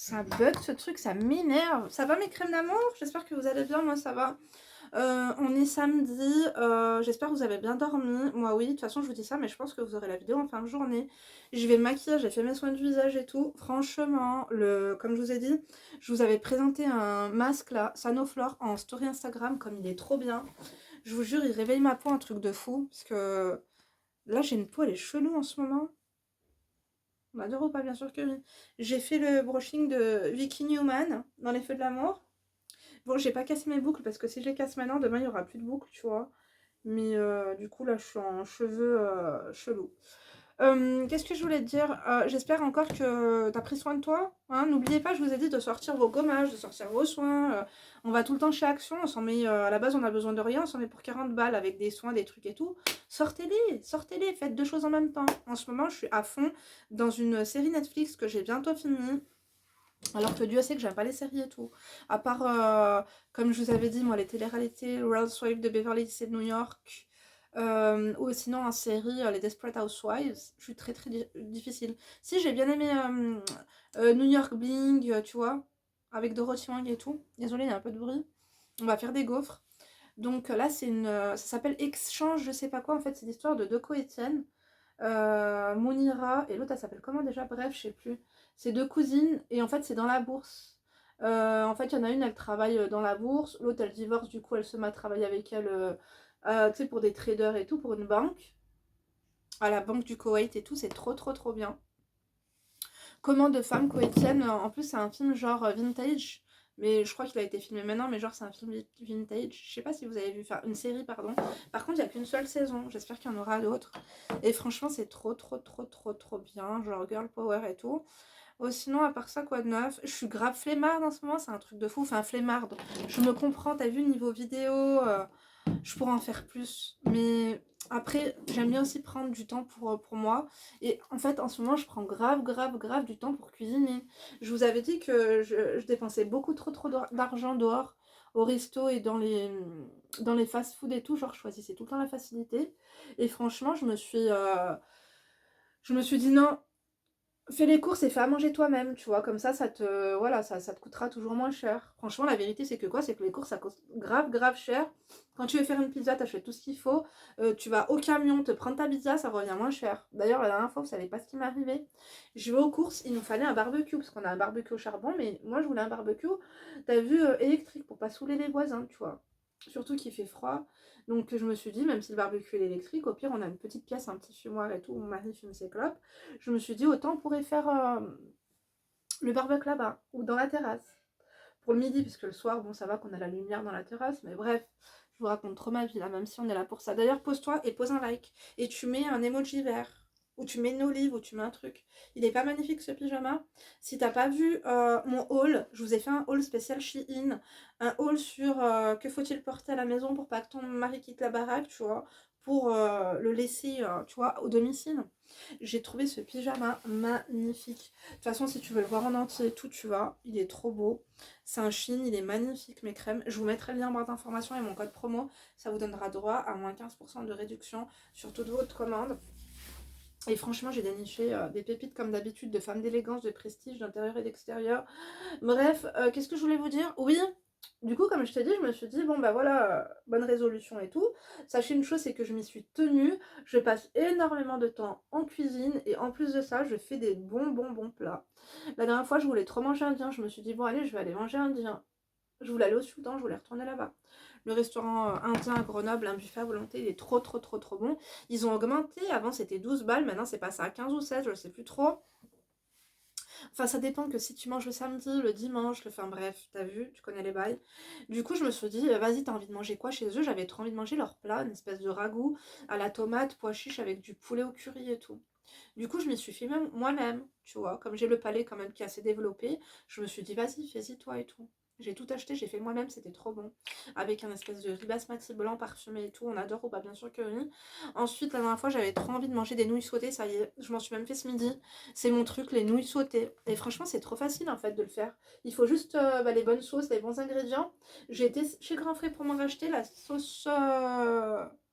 Ça bug ce truc, ça m'énerve. Ça va mes crèmes d'amour? J'espère que vous allez bien, moi ça va. On est samedi, j'espère que vous avez bien dormi. Moi oui, de toute façon je vous dis ça, mais je pense que vous aurez la vidéo en fin de journée. Je vais me maquiller, j'ai fait mes soins du visage et tout. Franchement, comme je vous ai dit, je vous avais présenté un masque là, Sanoflore, en story Instagram, comme il est trop bien. Je vous jure, il réveille ma peau, un truc de fou. Parce que là j'ai une peau, elle est chelou en ce moment. On adore ou pas, bien sûr que oui. J'ai fait le brushing de Vicky Newman dans Les Feux de l'amour. Bon, j'ai pas cassé mes boucles parce que si je les casse maintenant, demain il y aura plus de boucles, tu vois. Mais du coup, là, je suis en cheveux chelous. Qu'est-ce que je voulais te dire? J'espère encore que t'as pris soin de toi. Hein. N'oubliez pas, je vous ai dit de sortir vos gommages, de sortir vos soins. On va tout le temps chez Action. On s'en met, à la base, on a besoin de rien. On s'en met pour 40 balles avec des soins, des trucs et tout. Sortez-les, sortez-les, faites deux choses en même temps. En ce moment, je suis à fond dans une série Netflix que j'ai bientôt finie. Alors que Dieu sait que j'aime pas les séries et tout. À part, comme je vous avais dit, moi, les télé-réalités, Real Housewives de Beverly Hills et de New York, ou sinon en série, les Desperate Housewives, je suis très très difficile. Si, j'ai bien aimé New York Bling, tu vois, avec Dorothy Wang et tout. Désolée, il y a un peu de bruit. On va faire des gaufres. Donc là, ça s'appelle Exchange, je sais pas quoi, en fait, c'est l'histoire de deux co-étiennes. Mounira et l'autre elle s'appelle comment déjà? Bref, je sais plus. C'est deux cousines et en fait c'est dans la bourse. En fait, il y en a une, elle travaille dans la bourse, l'autre elle divorce, du coup elle se met à travailler avec elle, tu sais, pour des traders et tout, pour une banque, à la banque du Koweït et tout, c'est trop trop trop bien. Comment deux femmes koweïtiennes, en plus c'est un film genre vintage, mais je crois qu'il a été filmé maintenant, mais genre c'est un film vintage. Je sais pas si vous avez vu faire une série, pardon. Par contre, il n'y a qu'une seule saison, j'espère qu'il y en aura d'autres. Et franchement, c'est trop trop trop trop trop bien, genre girl power et tout. Oh, sinon, à part ça, quoi de neuf? Je suis grave flemmarde en ce moment, c'est un truc de fou. Enfin, flemmarde. Je me comprends, t'as vu, niveau vidéo, je pourrais en faire plus. Mais après, j'aime bien aussi prendre du temps pour moi. Et en fait, en ce moment, je prends grave, grave, grave du temps pour cuisiner. Je vous avais dit que je dépensais beaucoup trop, trop d'argent dehors, au resto et dans les fast-food et tout. Genre, je choisissais tout le temps la facilité. Et franchement, je me suis dit non. Fais les courses et fais à manger toi-même, tu vois, comme ça te, voilà, ça te coûtera toujours moins cher. Franchement, la vérité, c'est que quoi? C'est que les courses, ça coûte grave, grave cher. Quand tu veux faire une pizza, t'achètes tout ce qu'il faut. Tu vas au camion, te prendre ta pizza, ça revient moins cher. D'ailleurs, la dernière fois, vous savez pas ce qui m'est arrivé. Je vais aux courses, il nous fallait un barbecue, parce qu'on a un barbecue au charbon, mais moi, je voulais un barbecue, t'as vu, électrique, pour pas saouler les voisins, tu vois. Surtout qu'il fait froid. Donc, je me suis dit, même si le barbecue est électrique, au pire, on a une petite pièce, un petit fumoir et tout, où mon mari fume ses clopes. Je me suis dit, autant on pourrait faire le barbecue là-bas, ou dans la terrasse. Pour le midi, puisque le soir, bon, ça va qu'on a la lumière dans la terrasse, mais bref, je vous raconte trop ma vie là, même si on est là pour ça. D'ailleurs, pose-toi et pose un like. Et tu mets un emoji vert. Ou tu mets une olive, ou tu mets un truc. Il est pas magnifique ce pyjama. Si t'as pas vu mon haul, je vous ai fait un haul spécial Shein. Un haul sur que faut-il porter à la maison pour pas que ton mari quitte la baraque, tu vois. Pour le laisser, tu vois, au domicile. J'ai trouvé ce pyjama magnifique. De toute façon, si tu veux le voir en entier, tout, tu vois, il est trop beau. C'est un Shein, il est magnifique, mes crèmes. Je vous mettrai le lien en barre d'information et mon code promo. Ça vous donnera droit à moins 15% de réduction sur toute votre commande. Et franchement, j'ai déniché des pépites comme d'habitude de femmes d'élégance, de prestige, d'intérieur et d'extérieur. Bref, qu'est-ce que je voulais vous dire? Oui, du coup, comme je t'ai dit, je me suis dit, bon bah voilà, bonne résolution et tout. Sachez une chose, c'est que je m'y suis tenue. Je passe énormément de temps en cuisine et en plus de ça, je fais des bons plats. La dernière fois, je voulais trop manger indien. Je me suis dit, bon allez, je vais aller manger indien. Je voulais aller au Soudan, je voulais retourner là-bas. Le restaurant indien à Grenoble, un buffet à volonté, il est trop trop trop trop bon. Ils ont augmenté, avant c'était 12 balles, maintenant c'est passé à 15 ou 16, je sais plus trop. Enfin, ça dépend que si tu manges le samedi, le dimanche, enfin bref, t'as vu, tu connais les bails. Du coup, je me suis dit, vas-y, t'as envie de manger quoi chez eux? J'avais trop envie de manger leur plat, une espèce de ragoût à la tomate, pois chiche avec du poulet au curry et tout. Du coup, je m'y suis fait même moi-même, tu vois, comme j'ai le palais quand même qui est assez développé, je me suis dit, vas-y, fais-y toi et tout. J'ai tout acheté, j'ai fait moi-même, c'était trop bon. Avec un espèce de riz basmati blanc parfumé et tout, on adore ou pas, bien sûr que oui. Ensuite, la dernière fois, j'avais trop envie de manger des nouilles sautées, ça y est, je m'en suis même fait ce midi. C'est mon truc, les nouilles sautées. Et franchement, c'est trop facile en fait de le faire. Il faut juste les bonnes sauces, les bons ingrédients. J'ai été chez Grand Frais pour m'en racheter la sauce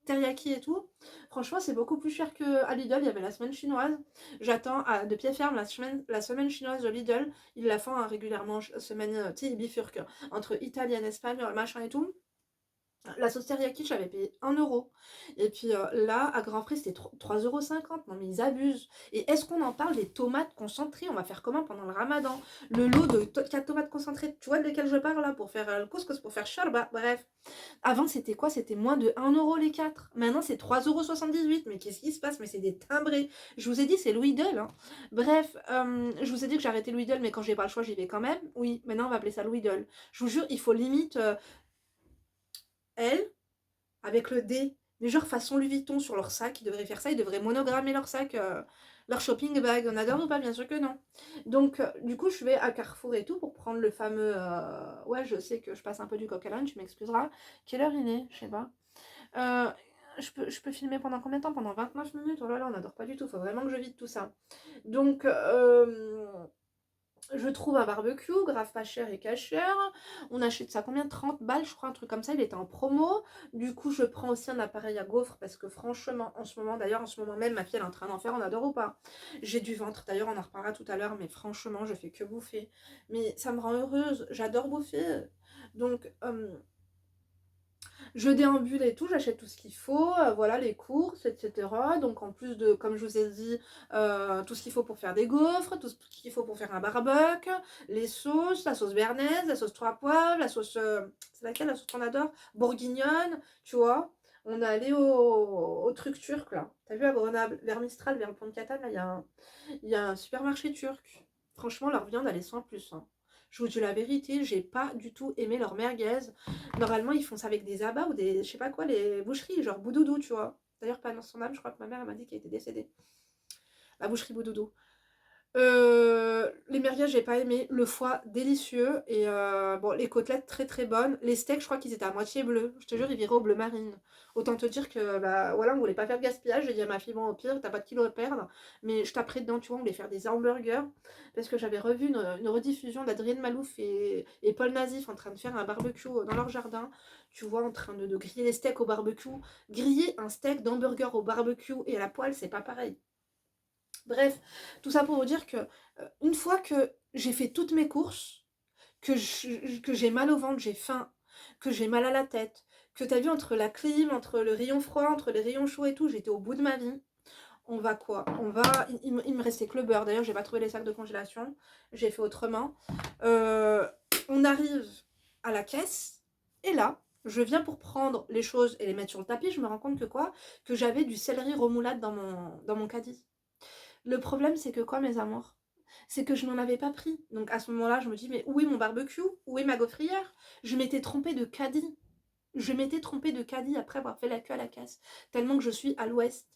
teriyaki et tout. Franchement, c'est beaucoup plus cher qu'à Lidl. Il y avait la semaine chinoise. J'attends de pied ferme la semaine chinoise de Lidl. Ils la font régulièrement, semaine, tu sais, ils bifurquent entre Italie et Espagne, machin et tout. La sauce teriyaki, j'avais payé 1 euro. Et puis là, à Grand Prix, c'était 3,50 €. Non, mais ils abusent. Et est-ce qu'on en parle des tomates concentrées? On va faire comment pendant le ramadan? Le lot de 4 tomates concentrées, tu vois de lesquelles je parle là? Pour faire le couscous, pour faire charba, bref. Avant, c'était quoi? C'était moins de 1 € les 4. Maintenant, c'est 3,78 €. Mais qu'est-ce qui se passe? Mais c'est des timbrés. Je vous ai dit, c'est Louis Lidl. Hein. Bref, je vous ai dit que j'arrêtais Louis Lidl, mais quand j'ai pas le choix, j'y vais quand même. Oui, maintenant, on va appeler ça Louis Lidl. Je vous jure, il faut limite elle avec le D. Mais genre façon Louis Vuitton sur leur sac, ils devraient faire ça, ils devraient monogrammer leur sac, leur shopping bag. On adore ou pas? Bien sûr que non. Donc du coup je vais à Carrefour et tout pour prendre le fameux... Ouais, je sais que je passe un peu du coq à l'âne, tu m'excuseras. Quelle heure il est? Je sais pas. Euh, je peux filmer pendant combien de temps? Pendant 29 minutes? Oh là là, on adore pas du tout, faut vraiment que je vide tout ça. Donc je trouve un barbecue, grave pas cher et cachère. On achète ça combien? 30 balles, je crois, un truc comme ça. Il était en promo. Du coup, je prends aussi un appareil à gaufres parce que franchement, en ce moment, d'ailleurs, en ce moment même, ma fille elle est en train d'en faire, on adore ou pas. J'ai du ventre, d'ailleurs, on en reparlera tout à l'heure, mais franchement, je fais que bouffer. Mais ça me rend heureuse, j'adore bouffer. Donc, je déambule et tout, j'achète tout ce qu'il faut, voilà les courses, etc. Donc en plus de, comme je vous ai dit, tout ce qu'il faut pour faire des gaufres, tout ce qu'il faut pour faire un barbecue, les sauces, la sauce béarnaise, la sauce trois poivres, la sauce, c'est laquelle la sauce qu'on adore? Bourguignonne, tu vois. On est allé au truc turc là. T'as vu à Grenoble, vers Mistral, vers le pont de Catane, là, il y a un supermarché turc. Franchement, leur viande, elle est sans plus. Hein. Je vous dis la vérité, j'ai pas du tout aimé leur merguez. Normalement, ils font ça avec des abats ou des, je sais pas quoi, les boucheries, genre Boudoudou, tu vois. D'ailleurs, pas dans son âme, je crois que ma mère elle m'a dit qu'elle était décédée. La boucherie Boudoudou. Les merguez, j'ai pas aimé. Le foie, délicieux. Et bon, les côtelettes, très très bonnes. Les steaks, je crois qu'ils étaient à moitié bleus. Je te jure, ils viraient au bleu marine. Autant te dire que, bah voilà, on voulait pas faire de gaspillage. J'ai dit à ma fille, bon, au pire, t'as pas de kilos à perdre. Mais je taperai dedans, tu vois, on voulait faire des hamburgers. Parce que j'avais revu une rediffusion d'Adrien Malouf et Paul Nazif en train de faire un barbecue dans leur jardin. Tu vois, en train de griller les steaks au barbecue. Griller un steak d'hamburger au barbecue et à la poêle, c'est pas pareil. Bref, tout ça pour vous dire que une fois que j'ai fait toutes mes courses, que j'ai mal au ventre, j'ai faim, que j'ai mal à la tête, que t'as vu entre la clim, entre le rayon froid, entre les rayons chauds et tout, j'étais au bout de ma vie. On va quoi? On va. Il me restait que le beurre. D'ailleurs, j'ai pas trouvé les sacs de congélation. J'ai fait autrement. On arrive à la caisse. Et là, je viens pour prendre les choses et les mettre sur le tapis. Je me rends compte que quoi? Que j'avais du céleri remoulade dans mon caddie. Le problème, c'est que quoi, mes amours? C'est que je n'en avais pas pris. Donc à ce moment-là, je me dis, mais où est mon barbecue? Où est ma gaufrière? Je m'étais trompée de caddie. Je m'étais trompée de caddie après avoir fait la queue à la caisse. Tellement que je suis à l'ouest.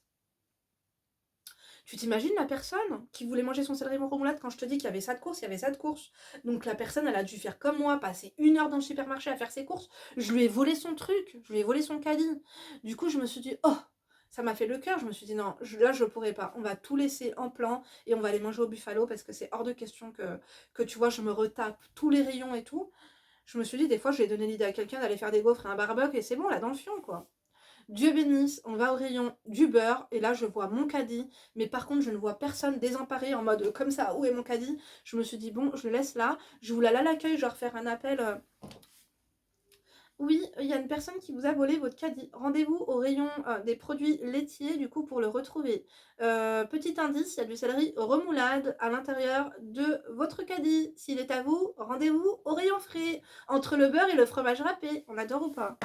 Tu t'imagines la personne qui voulait manger son céleri remoulade quand je te dis qu'il y avait ça de course, il y avait ça de course. Donc la personne, elle a dû faire comme moi, passer 1 heure dans le supermarché à faire ses courses. Je lui ai volé son truc, je lui ai volé son caddie. Du coup, je me suis dit, oh, ça m'a fait le cœur. Je me suis dit, non, là, je pourrais pas. On va tout laisser en plan et on va aller manger au Buffalo parce que c'est hors de question que tu vois, je me retape tous les rayons et tout. Je me suis dit, des fois, je vais donner l'idée à quelqu'un d'aller faire des gaufres et un barbecue et c'est bon, là, dans le fion, quoi. Dieu bénisse, on va au rayon du beurre et là je vois mon caddie, mais par contre je ne vois personne désemparé en mode comme ça, où est mon caddie? Je me suis dit bon, je le laisse là, je vous la à l'accueil, genre faire un appel. Oui, il y a une personne qui vous a volé votre caddie. Rendez-vous au rayon des produits laitiers du coup pour le retrouver. Petit indice, il y a du céleri remoulade à l'intérieur de votre caddie. S'il est à vous, rendez-vous au rayon frais, entre le beurre et le fromage râpé. On adore ou pas?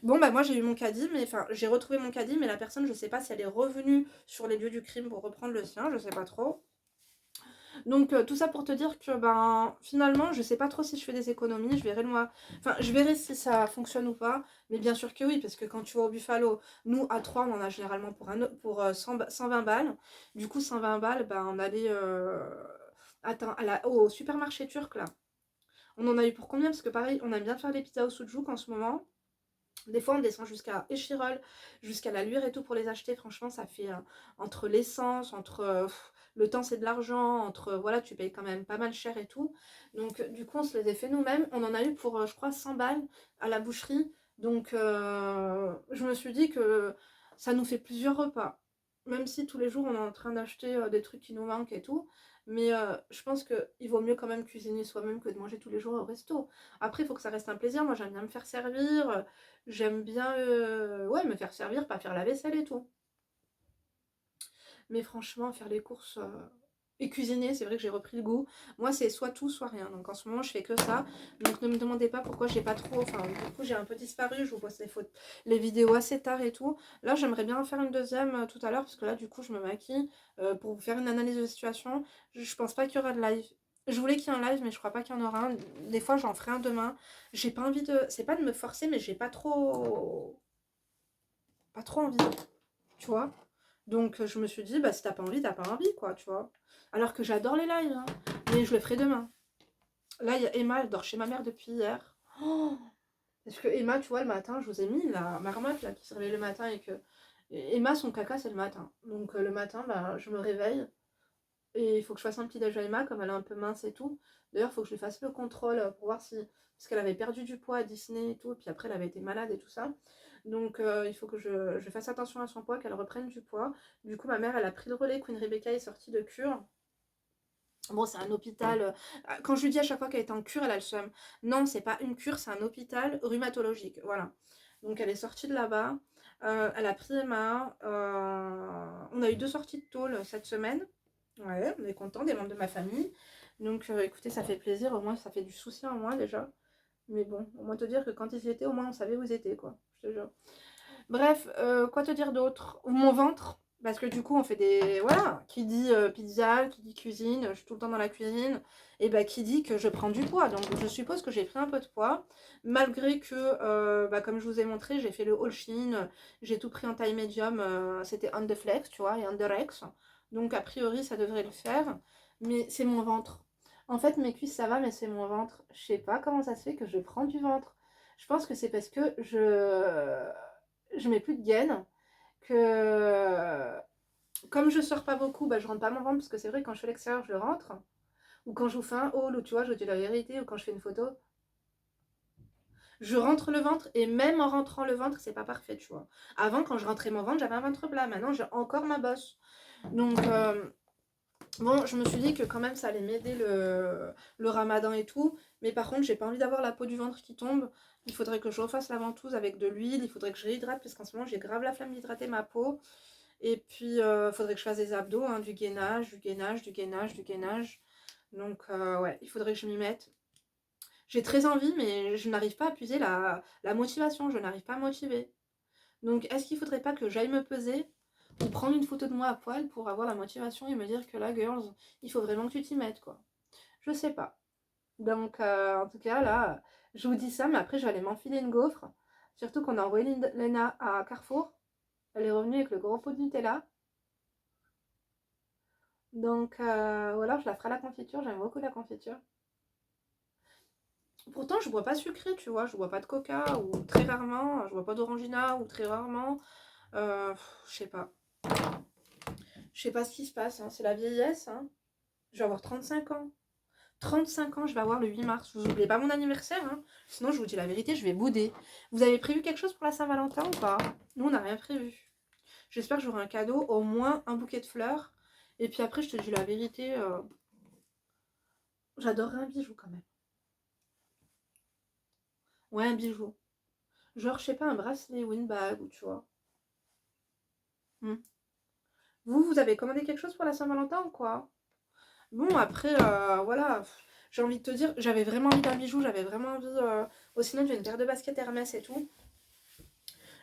Bon, bah moi j'ai eu mon caddie, mais enfin j'ai retrouvé mon caddie, mais la personne, je sais pas si elle est revenue sur les lieux du crime pour reprendre le sien, je sais pas trop. Donc tout ça pour te dire que ben finalement je sais pas trop si je fais des économies, je verrai le mois. Enfin je verrai si ça fonctionne ou pas, mais bien sûr que oui, parce que quand tu vas au Buffalo, nous à 3 on en a généralement pour 120 balles. Du coup 120 balles, ben on allait attends, au supermarché turc là. On en a eu pour combien? Parce que pareil, on aime bien faire les pizzas au sujouk en ce moment. Des fois, on descend jusqu'à Échirol, jusqu'à la Lure et tout pour les acheter. Franchement, ça fait entre l'essence, entre le temps, c'est de l'argent, entre voilà, tu payes quand même pas mal cher et tout. Donc, du coup, on se les a fait nous-mêmes. On en a eu pour, je crois, 100 balles à la boucherie. Donc, je me suis dit que ça nous fait plusieurs repas. Même si tous les jours on est en train d'acheter des trucs qui nous manquent et tout. Mais je pense qu'il vaut mieux quand même cuisiner soi-même que de manger tous les jours au resto. Après, il faut que ça reste un plaisir. Moi, j'aime bien me faire servir. J'aime bien ouais, me faire servir, pas faire la vaisselle et tout. Mais franchement, faire les courses et cuisiner, c'est vrai que j'ai repris le goût. Moi, c'est soit tout, soit rien. Donc en ce moment, je fais que ça. Donc ne me demandez pas pourquoi j'ai pas trop... Enfin, du coup, j'ai un peu disparu. Je vous poste les vidéos assez tard et tout. Là, j'aimerais bien en faire une deuxième tout à l'heure. Parce que là, du coup, je me maquille pour vous faire une analyse de situation. Je pense pas qu'il y aura de live. Je voulais qu'il y ait un live, mais je crois pas qu'il y en aura un. Des fois, j'en ferai un demain. J'ai pas envie de... C'est pas de me forcer, mais j'ai pas trop... Pas trop envie. Tu vois. Donc je me suis dit, bah si t'as pas envie, quoi, tu vois. Alors que j'adore les lives, hein, mais je le ferai demain. Là, il y a Emma, elle dort chez ma mère depuis hier. Oh, parce que Emma, tu vois, le matin, je vous ai mis la marmotte là, qui se réveille le matin et que... Emma, son caca, c'est le matin. Donc le matin, bah, je me réveille et il faut que je fasse un petit déj à Emma, comme elle est un peu mince et tout. D'ailleurs, il faut que je lui fasse le contrôle pour voir si... Parce qu'elle avait perdu du poids à Disney et tout, et puis après, elle avait été malade et tout ça. Donc il faut que je fasse attention à son poids, qu'elle reprenne du poids. Du coup, ma mère, elle a pris le relais. Queen Rebecca est sortie de cure. Bon, c'est un hôpital. Quand je lui dis à chaque fois qu'elle est en cure, elle a le seum. Non, c'est pas une cure, c'est un hôpital rhumatologique. Voilà. Donc elle est sortie de là-bas. Elle a pris Emma. On a eu 2 sorties de tôle cette semaine. Ouais, on est content, des membres de ma famille. Donc écoutez, ça fait plaisir. Au moins, ça fait du souci en moi déjà. Mais bon, au moins te dire que quand ils y étaient, au moins on savait où ils étaient, quoi. Je te jure. Bref, quoi te dire d'autre? Mon ventre, parce que du coup on fait des... Voilà, qui dit pizza, qui dit cuisine, je suis tout le temps dans la cuisine, et bah qui dit que je prends du poids. Donc je suppose que j'ai pris un peu de poids, malgré que, bah, comme je vous ai montré, j'ai fait le All Shein, j'ai tout pris en taille médium, c'était Underflex, tu vois, et Underex. Donc a priori ça devrait le faire, mais c'est mon ventre. En fait mes cuisses ça va, mais c'est mon ventre. Je sais pas comment ça se fait que je prends du ventre. Je pense que c'est parce que je mets plus de gaines, que comme je sors pas beaucoup, bah, je rentre pas mon ventre, parce que c'est vrai quand je fais l'extérieur je le rentre, ou quand je vous fais un haul, ou tu vois je dis la vérité, ou quand je fais une photo, je rentre le ventre, et même en rentrant le ventre c'est pas parfait, tu vois. Avant quand je rentrais mon ventre j'avais un ventre plat, maintenant j'ai encore ma bosse. Donc bon, je me suis dit que quand même ça allait m'aider le ramadan et tout, mais par contre j'ai pas envie d'avoir la peau du ventre qui tombe. Il faudrait que je refasse la ventouse avec de l'huile, il faudrait que je réhydrate, parce qu'en ce moment j'ai grave la flemme d'hydrater ma peau. Et puis, faudrait que je fasse des abdos, hein, du gainage, du gainage, du gainage, du gainage. Donc, ouais, il faudrait que je m'y mette. J'ai très envie, mais je n'arrive pas à puiser la motivation. Je n'arrive pas à motiver. Donc, est-ce qu'il faudrait pas que j'aille me peser ou prendre une photo de moi à poil pour avoir la motivation et me dire que là, girls, il faut vraiment que tu t'y mettes, quoi. Je sais pas. Donc, en tout cas, là, je vous dis ça, mais après, je vais aller m'enfiler une gaufre. Surtout qu'on a envoyé Lena à Carrefour. Elle est revenue avec le gros pot de Nutella. Donc, ou alors je la ferai à la confiture, j'aime beaucoup la confiture. Pourtant, je bois pas sucré, tu vois, je bois pas de coca, ou très rarement, je bois pas d'orangina, ou très rarement. Je sais pas. Je sais pas ce qui se passe, hein. C'est la vieillesse, hein. Je vais avoir 35 ans. 35 ans, je vais avoir le 8 mars. Vous oubliez pas mon anniversaire, hein. Sinon, je vous dis la vérité, je vais bouder. Vous avez prévu quelque chose pour la Saint-Valentin ou pas? Nous, on n'a rien prévu. J'espère que j'aurai un cadeau, au moins un bouquet de fleurs. Et puis après, je te dis la vérité, j'adorerais un bijou quand même. Ouais, un bijou. Genre, je sais pas, un bracelet ou une bague, ou tu vois. Hmm. Vous avez commandé quelque chose pour la Saint-Valentin ou quoi? Bon, après, voilà. J'ai envie de te dire, j'avais vraiment envie d'un bijou, j'avais vraiment envie... sinon, j'ai une paire de baskets Hermès et tout.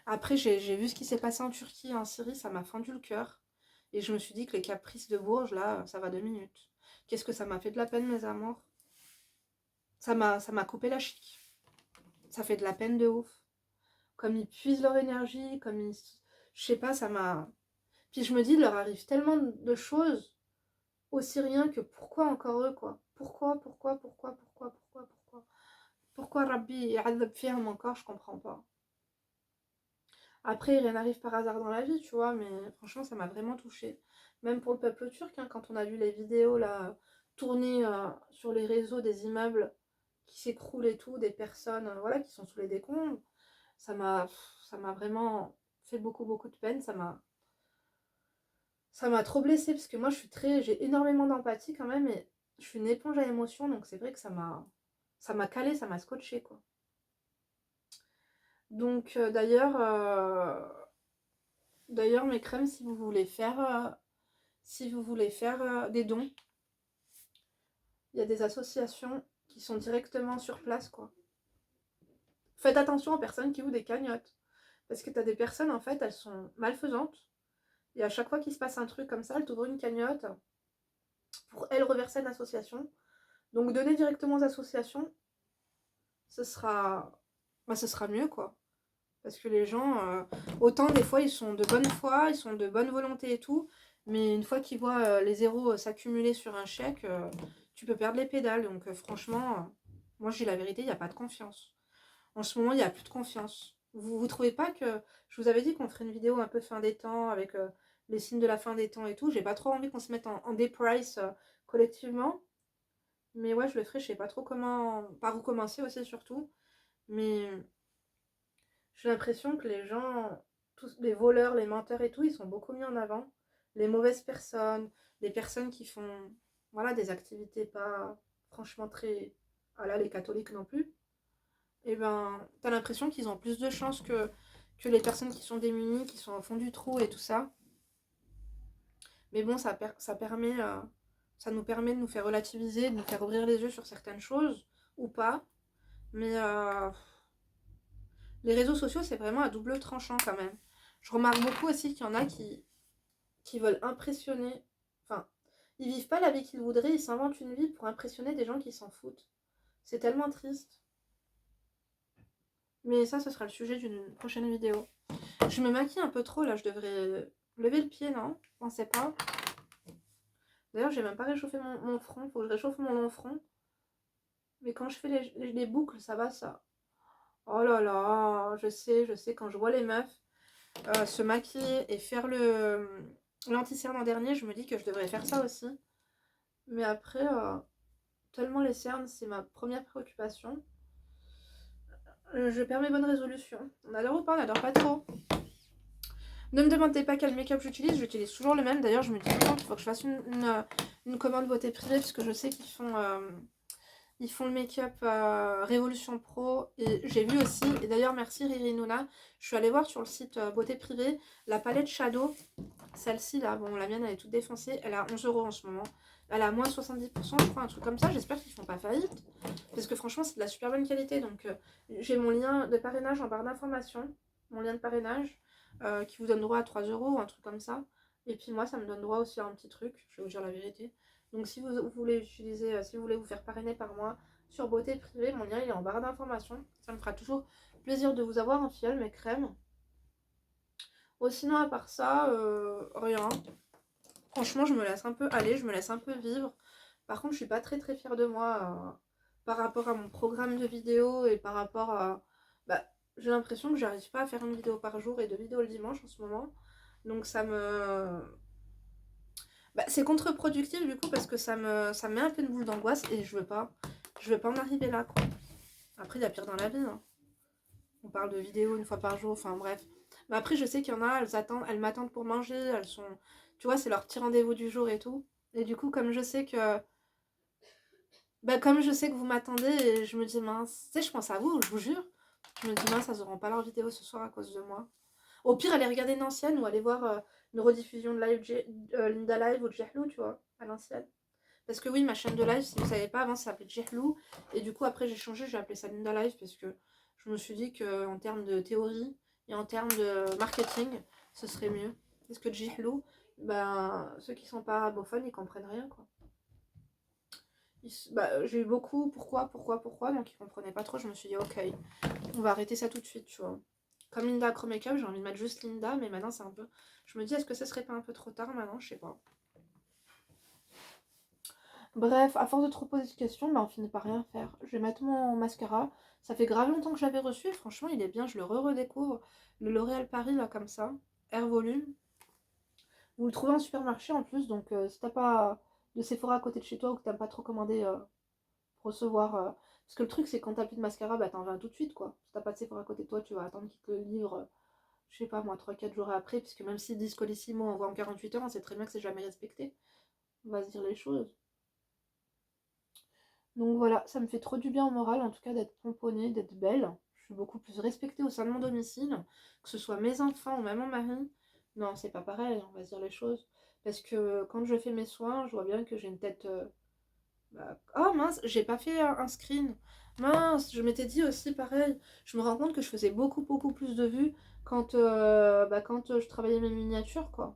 Après, j'ai vu ce qui s'est passé en Turquie et en Syrie, ça m'a fendu le cœur. Et je me suis dit que les caprices de Bourges, là, ça va 2 minutes. Qu'est-ce que ça m'a fait de la peine, mes amours. Ça m'a coupé la chic. Ça fait de la peine de ouf. Comme ils puisent leur énergie, comme ils... Je sais pas, ça m'a... Puis je me dis, il leur arrive tellement de choses aux Syriens que pourquoi encore eux, quoi? Pourquoi? Pourquoi Rabbi ya'adhab fihim encore, je comprends pas. Après, rien n'arrive par hasard dans la vie, tu vois, mais franchement, ça m'a vraiment touchée. Même pour le peuple turc, hein, quand on a vu les vidéos, là, tournées sur les réseaux des immeubles qui s'écroulent et tout, des personnes, voilà, qui sont sous les décombres, ça m'a vraiment fait beaucoup, beaucoup de peine. Ça m'a trop blessée parce que moi, j'ai énormément d'empathie quand même et je suis une éponge à émotions, donc c'est vrai que ça m'a calé, ça m'a scotché, quoi. Donc, d'ailleurs, mes crèmes, si vous voulez faire des dons, il y a des associations qui sont directement sur place, quoi. Faites attention aux personnes qui ouvrent des cagnottes. Parce que t'as des personnes, en fait, elles sont malfaisantes. Et à chaque fois qu'il se passe un truc comme ça, elles t'ouvrent une cagnotte pour elles reverser à l'association. Donc donner directement aux associations, ce sera, ce sera mieux, quoi. Parce que les gens, autant des fois, ils sont de bonne foi, ils sont de bonne volonté et tout, mais une fois qu'ils voient les zéros s'accumuler sur un chèque, tu peux perdre les pédales. Donc franchement, moi je dis la vérité, il n'y a pas de confiance. En ce moment, il n'y a plus de confiance. Vous trouvez pas que... Je vous avais dit qu'on ferait une vidéo un peu fin des temps, avec les signes de la fin des temps et tout. J'ai pas trop envie qu'on se mette en déprice collectivement. Mais ouais, je le ferai, je sais pas trop comment... Par où commencer aussi, surtout. Mais j'ai l'impression que les gens, tous les voleurs, les menteurs et tout, ils sont beaucoup mis en avant. Les mauvaises personnes, les personnes qui font, voilà, des activités pas franchement très... Voilà, les catholiques non plus. Et ben, t'as l'impression qu'ils ont plus de chances que les personnes qui sont démunies, qui sont au fond du trou et tout ça. Mais bon, ça nous permet de nous faire relativiser, de nous faire ouvrir les yeux sur certaines choses, ou pas. Mais les réseaux sociaux, c'est vraiment à double tranchant quand même. Je remarque beaucoup aussi qu'il y en a qui veulent impressionner. Enfin, ils vivent pas la vie qu'ils voudraient, ils s'inventent une vie pour impressionner des gens qui s'en foutent. C'est tellement triste. Mais ça, ce sera le sujet d'une prochaine vidéo. Je me maquille un peu trop là, je devrais lever le pied, non? Je pensais pas. D'ailleurs, j'ai même pas réchauffé mon front, faut que je réchauffe mon long front. Mais quand je fais les boucles, ça va ça. Oh là là, je sais, quand je vois les meufs se maquiller et faire l'anti-cerne en dernier, je me dis que je devrais faire ça aussi. Mais après, tellement les cernes, c'est ma première préoccupation. Je perds mes bonnes résolutions. On adore ou pas? On adore pas trop. Ne me demandez pas quel make-up j'utilise toujours le même. D'ailleurs, je me dis toujours qu'il faut que je fasse une commande beauté privée parce que je sais qu'ils font le make-up Révolution Pro. Et j'ai vu aussi, et d'ailleurs merci Riri Nouna, je suis allée voir sur le site beauté privée la palette Shadow. Celle-ci là, bon la mienne elle est toute défoncée, elle a 11 € en ce moment. Elle a moins 70%, je crois, un truc comme ça. J'espère qu'ils font pas faillite. Parce que franchement, c'est de la super bonne qualité. Donc, j'ai mon lien de parrainage en barre d'informations. Mon lien de parrainage qui vous donne droit à 3 € ou un truc comme ça. Et puis moi, ça me donne droit aussi à un petit truc. Je vais vous dire la vérité. Donc, si vous voulez utiliser, si vous voulez vous faire parrainer par moi sur beauté privée, mon lien il est en barre d'informations. Ça me fera toujours plaisir de vous avoir en fiole, mes crèmes. Oh, sinon, à part ça, rien. Franchement, je me laisse un peu aller, je me laisse un peu vivre. Par contre, je suis pas très très fière de moi par rapport à mon programme de vidéo et par rapport à... Bah, j'ai l'impression que j'arrive pas à faire une vidéo par jour et 2 vidéos le dimanche en ce moment. Donc ça me... Bah, c'est contre-productif du coup parce que ça me met un peu une boule d'angoisse et je veux pas en arriver là, quoi. Après, il y a pire dans la vie, hein. On parle de vidéos une fois par jour, enfin bref. Mais après, je sais qu'il y en a, elles m'attendent pour manger, elles sont... Tu vois, c'est leur petit rendez-vous du jour et tout. Et du coup, comme je sais que... Bah, comme je sais que vous m'attendez, je me dis, mince, tu sais, je pense à vous, je vous jure. Je me dis, mince, elles auront pas leur vidéo ce soir à cause de moi. Au pire, aller regarder une ancienne ou aller voir une rediffusion de Linda Live ou de Jehlou, tu vois, à l'ancienne. Parce que oui, ma chaîne de live, si vous savez pas, avant ça s'appelait Jehlou. Et du coup, après, j'ai changé, j'ai appelé ça Linda Live parce que je me suis dit qu'en termes de théorie et en termes de marketing, ce serait mieux. Parce que Jehlou, ben, ceux qui sont pas arabophones, ils comprennent rien, quoi. Bah, j'ai eu beaucoup pourquoi, donc ils comprenaient pas trop. Je me suis dit, ok, on va arrêter ça tout de suite, tu vois. Comme Linda Acro Makeup, j'ai envie de mettre juste Linda, mais maintenant c'est un peu. Je me dis, est-ce que ça serait pas un peu trop tard maintenant? Je sais pas. Bref, à force de trop poser de questions, bah, on finit par rien faire. Je vais mettre mon mascara. Ça fait grave longtemps que je l'avais reçu et franchement, il est bien. Je le redécouvre. Le L'Oréal Paris, là, comme ça. Air Volume. Vous le trouvez en supermarché en plus, donc si t'as pas de Sephora à côté de chez toi ou que t'aimes pas trop commander recevoir... Parce que le truc, c'est quand t'as plus de mascara, bah t'en vas tout de suite, quoi. Si t'as pas de Sephora à côté de toi, tu vas attendre qu'ils te le livrent, je sais pas moi, 3-4 jours après, puisque même si disent Colissimo envoie en 48 heures, on sait très bien que c'est jamais respecté. On va se dire les choses. Donc voilà, ça me fait trop du bien au moral, en tout cas, d'être pomponnée, d'être belle. Je suis beaucoup plus respectée au sein de mon domicile, que ce soit mes enfants ou même mon mari. Non, c'est pas pareil, on va se dire les choses. Parce que quand je fais mes soins, je vois bien que j'ai une tête... Oh mince, j'ai pas fait un screen. Mince, je m'étais dit aussi pareil. Je me rends compte que je faisais beaucoup plus de vues quand je travaillais mes miniatures, quoi.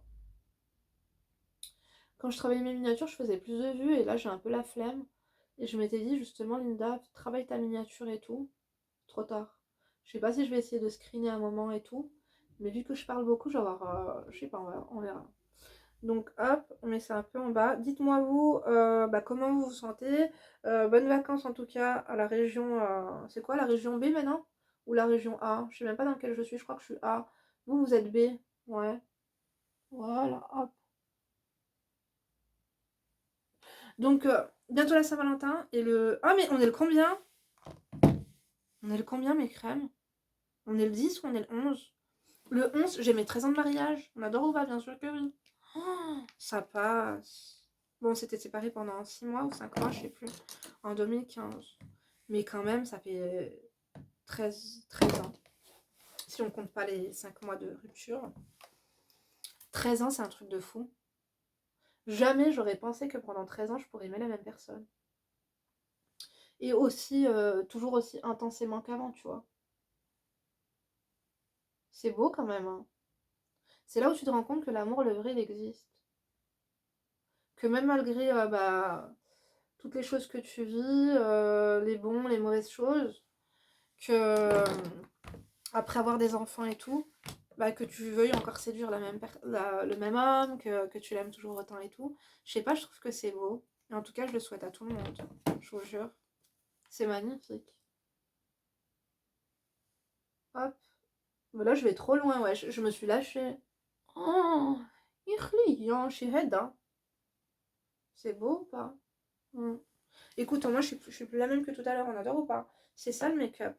Quand je travaillais mes miniatures, je faisais plus de vues et là j'ai un peu la flemme. Et je m'étais dit justement, Linda, travaille ta miniature et tout. Trop tard. Je sais pas si je vais essayer de screener un moment et tout. Mais vu que je parle beaucoup, je vais avoir. Je sais pas, on verra. Donc hop, on met ça un peu en bas. Dites-moi vous, comment vous vous sentez. Bonnes vacances en tout cas à la région... c'est quoi la région B maintenant? Ou la région A? Je sais même pas dans laquelle je suis, je crois que je suis A. Vous, vous êtes B. Ouais. Voilà, hop. Donc bientôt la Saint-Valentin et le... Ah mais on est le combien? On est le combien mes crèmes? On est le 10 ou on est le 11? Le 11, j'ai mes 13 ans de mariage. On adore ou pas? Bien sûr que oui. Oh, ça passe. Bon, on s'était séparés pendant 6 mois ou 5 mois, je sais plus. En 2015. Mais quand même, ça fait 13 ans. Si on compte pas les 5 mois de rupture. 13 ans, c'est un truc de fou. Jamais j'aurais pensé que pendant 13 ans, je pourrais aimer la même personne. Et aussi, toujours aussi intensément qu'avant, tu vois. C'est beau quand même, hein. C'est là où tu te rends compte que l'amour, le vrai, il existe. Que même malgré toutes les choses que tu vis, les bons, les mauvaises choses, que après avoir des enfants et tout, que tu veuilles encore séduire le même homme, que tu l'aimes toujours autant et tout. Je sais pas, je trouve que c'est beau. Et en tout cas, je le souhaite à tout le monde. Je vous jure. C'est magnifique. Hop. Mais là, je vais trop loin, ouais. Je me suis lâchée. Oh, je suis raide, hein. C'est beau ou pas? Mm. Écoute, moi je suis plus la même que tout à l'heure, on adore ou pas? C'est ça le make-up.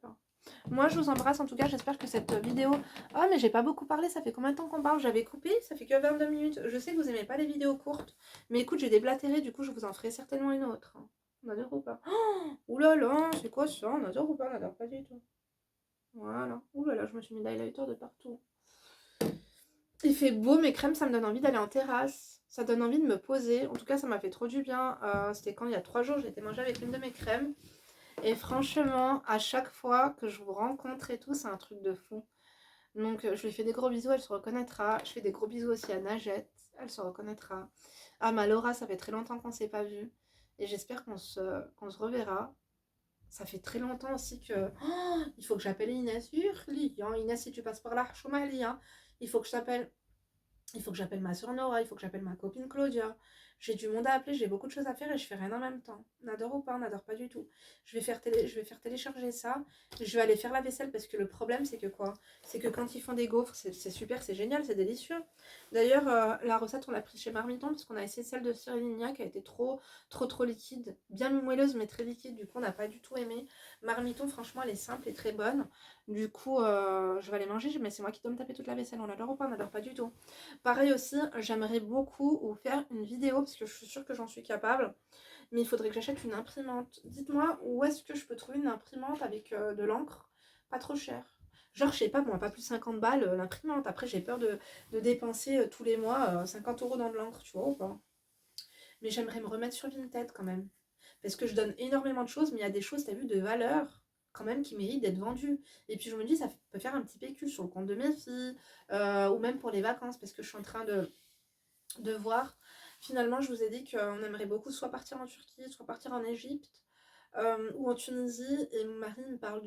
Moi je vous embrasse en tout cas, j'espère que cette vidéo... Ah mais j'ai pas beaucoup parlé, ça fait combien de temps qu'on parle? J'avais coupé, ça fait que 22 minutes. Je sais que vous aimez pas les vidéos courtes, mais écoute, j'ai déblatéré, du coup je vous en ferai certainement une autre. On adore ou pas? Oh, oulala, c'est quoi ça? On adore ou pas? On adore pas du tout. Voilà. Oulala, je me suis mis l'highlighter de partout. Il fait beau, mes crèmes, ça me donne envie d'aller en terrasse. Ça donne envie de me poser. En tout cas, ça m'a fait trop du bien. C'était quand il y a 3 jours, j'ai été manger avec une de mes crèmes. Et franchement, à chaque fois que je vous rencontre et tout, c'est un truc de fou. Donc, je lui fais des gros bisous, elle se reconnaîtra. Je fais des gros bisous aussi à Najette, elle se reconnaîtra. À ma Laura, ça fait très longtemps qu'on ne s'est pas vu. Et j'espère qu'on se reverra. Ça fait très longtemps aussi que... Oh, il faut que j'appelle Inès. Inès, si tu passes par là, hein. Il faut que je t'appelle. Il faut que j'appelle ma soeur Nora, il faut que j'appelle ma copine Claudia. J'ai du monde à appeler, j'ai beaucoup de choses à faire et je fais rien en même temps. On adore ou pas? On n'adore pas du tout. Je vais faire télécharger ça. Je vais aller faire la vaisselle parce que le problème c'est que quoi? C'est que quand ils font des gaufres, c'est super, c'est génial, c'est délicieux. D'ailleurs, la recette on l'a prise chez Marmiton parce qu'on a essayé celle de Cyril Lignac qui a été trop liquide. Bien moelleuse mais très liquide, du coup on n'a pas du tout aimé. Marmiton franchement elle est simple et très bonne. Du coup je vais aller manger, mais c'est moi qui dois me taper toute la vaisselle. On adore ou pas? On n'adore pas du tout. Pareil aussi, j'aimerais beaucoup vous faire une vidéo parce que je suis sûre que j'en suis capable. Mais il faudrait que j'achète une imprimante. Dites-moi où est-ce que je peux trouver une imprimante avec de l'encre pas trop cher. Genre, je sais pas, moi, pas plus de 50 balles l'imprimante. Après, j'ai peur de dépenser tous les mois 50 € dans de l'encre, tu vois ou pas? Mais j'aimerais me remettre sur Vinted quand même. Parce que je donne énormément de choses, mais il y a des choses, t'as vu, de valeur quand même qui méritent d'être vendues. Et puis je me dis, ça peut faire un petit PQ sur le compte de mes filles, ou même pour les vacances, parce que je suis en train de voir. Finalement, je vous ai dit qu'on aimerait beaucoup soit partir en Turquie, soit partir en Égypte, ou en Tunisie. Et mon mari me parle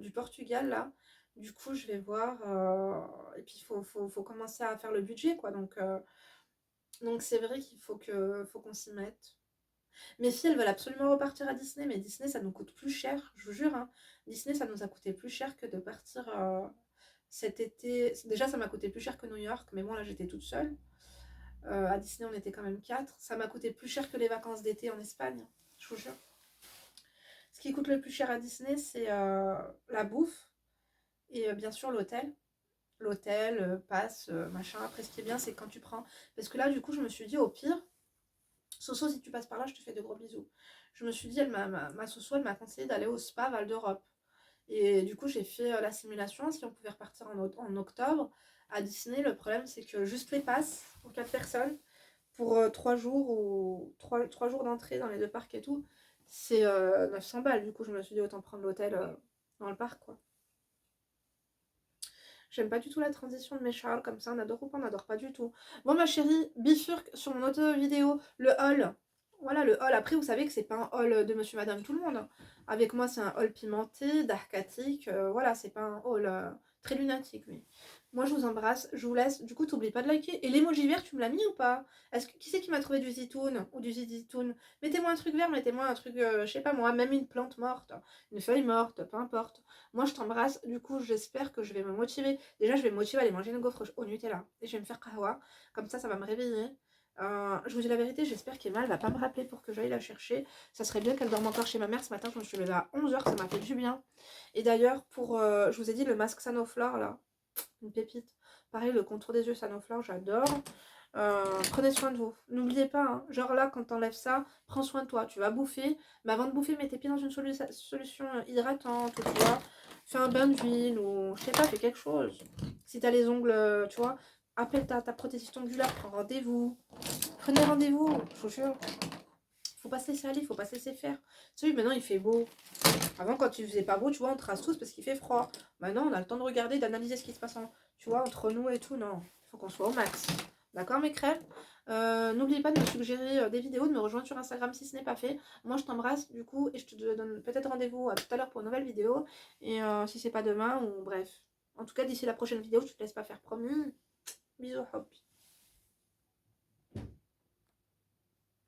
du Portugal, là. Du coup, je vais voir. Et puis, faut commencer à faire le budget, quoi. Donc c'est vrai qu'il faut qu'on s'y mette. Mes filles, elles veulent absolument repartir à Disney, mais Disney, ça nous coûte plus cher, je vous jure. Hein. Disney, ça nous a coûté plus cher que de partir cet été. Déjà, ça m'a coûté plus cher que New York, mais bon, là, j'étais toute seule. À Disney, on était quand même 4. Ça m'a coûté plus cher que les vacances d'été en Espagne, je vous jure. qui coûte le plus cher à Disney, c'est la bouffe et bien sûr l'hôtel. L'hôtel, passe, machin. Après, ce qui est bien, c'est quand tu prends. Parce que là, du coup, je me suis dit, au pire, Soso, si tu passes par là, je te fais de gros bisous. Je me suis dit, ma Soso, elle m'a conseillé d'aller au spa Val d'Europe. Et du coup, j'ai fait la simulation, si on pouvait repartir en octobre à Disney. Le problème, c'est que juste les passes pour 4 personnes, pour 3 jours ou 3 jours d'entrée dans les deux parcs et tout, c'est 900 balles. Du coup, je me suis dit, autant prendre l'hôtel dans le parc, quoi. J'aime pas du tout la transition de mes Charles comme ça, on adore ou pas, on adore pas du tout. Bon ma chérie, bifurque sur mon autre vidéo, le haul. Voilà le haul. Après vous savez que c'est pas un haul de monsieur madame tout le monde. Avec moi c'est un haul pimenté, darkatique, voilà, c'est pas un haul très lunatique mais. Moi je vous embrasse, je vous laisse. Du coup t'oublies pas de liker. Et l'emoji vert tu me l'as mis ou pas? Qui c'est qui m'a trouvé du zitoun ou du zitoun? Mettez-moi un truc vert, mettez-moi un truc, je sais pas moi, même une plante morte, une feuille morte, peu importe. Moi je t'embrasse, du coup j'espère que je vais me motiver. Déjà je vais me motiver à aller manger une gaufre au Nutella. Et je vais me faire kahwa, comme ça va me réveiller. Je vous dis la vérité, j'espère qu'Emma elle va pas me rappeler pour que j'aille la chercher. Ça serait bien qu'elle dorme encore chez ma mère. Ce matin je me suis levée à 11h, ça m'a fait du bien. Et d'ailleurs pour, je vous ai dit le masque Sanoflore là, une pépite. Pareil le contour des yeux Sanoflore, j'adore. Prenez soin de vous. N'oubliez pas, hein, genre là, quand t'enlèves ça, prends soin de toi. Tu vas bouffer, mais avant de bouffer, mets tes pieds dans une solution hydratante, ou tu vois, fais un bain d'huile, ou je sais pas, fais quelque chose. Si t'as les ongles, tu vois, appelle ta prothésiste ongulaire, prends rendez-vous. Prenez rendez-vous, je vous jure. Faut pas se laisser aller, faut pas se laisser faire. Tu sais, maintenant il fait beau. Avant, quand il faisait pas beau, tu vois, on trace tous parce qu'il fait froid. Maintenant, on a le temps de regarder, d'analyser ce qui se passe tu vois, entre nous et tout. Non, il faut qu'on soit au max. D'accord, mes crèmes? N'oubliez pas de me suggérer des vidéos, de me rejoindre sur Instagram si ce n'est pas fait. Moi, je t'embrasse, du coup, et je te donne peut-être rendez-vous à tout à l'heure pour une nouvelle vidéo. Et si c'est pas demain, ou bref. En tout cas, d'ici la prochaine vidéo, je te laisse pas faire promis. Bisous, hop.